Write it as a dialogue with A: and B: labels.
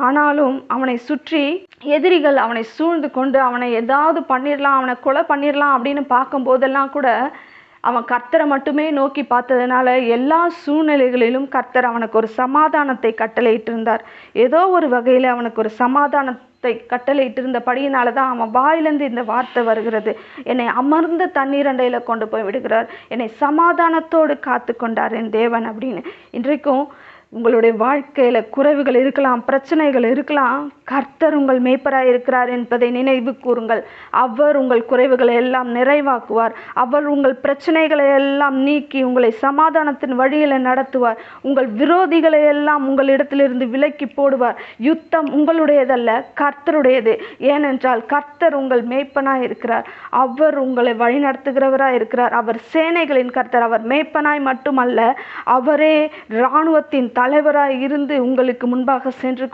A: ஆனாலும் அவனை சுற்றி எதிரிகள் அவனை சூழ்ந்து கொண்டு அவனை ஏதாவது பண்ணிடலாம், அவனை கொலை பண்ணிடலாம் அப்படின்னு பார்க்கும் போதெல்லாம் கூட அவன் கர்த்தரை மட்டுமே நோக்கி பார்த்ததுனால எல்லா சூழ்நிலைகளிலும் கர்த்தர் அவனுக்கு ஒரு சமாதானத்தை கட்டளையிட்டு இருந்தார். ஏதோ ஒரு வகையில் அவனுக்கு ஒரு சமாதானத்தை கட்டளையிட்டு இருந்தபடியினால தான் அவன் வாயிலிருந்து இந்த வார்த்தை வருகிறது. என்னை அமர்ந்த தண்ணீர் அண்டையில் கொண்டு போய் விடுகிறார், என்னை சமாதானத்தோடு காத்து கொண்டார் என் தேவன் அப்படின்னு. இன்றைக்கும் உங்களுடைய வாழ்க்கையில குறைவுகள் இருக்கலாம், பிரச்சனைகள் இருக்கலாம். கர்த்தர் உங்கள் மேய்ப்பராய் இருக்கிறார் என்பதை நினைவு கூறுங்கள். அவர் உங்கள் குறைவுகளை எல்லாம் நிறைவாக்குவார். அவர் உங்கள் பிரச்சனைகளை எல்லாம் நீக்கி உங்களை சமாதானத்தின் வழியில நடத்துவார். உங்கள் விரோதிகளை எல்லாம் உங்களிடத்திலிருந்து விலக்கி போடுவார். யுத்தம் உங்களுடையதல்ல, கர்த்தருடையது. ஏனென்றால் கர்த்தர் உங்கள் மேய்ப்பனாய் இருக்கிறார். அவர் உங்களை வழிநடத்துகிறவராய் இருக்கிறார். அவர் சேனைகளின் கர்த்தர். அவர் மேய்ப்பனாய் மட்டுமல்ல, அவரே இராணுவத்தின் தலைவராய் இருந்து உங்களுக்கு முன்பாக சென்று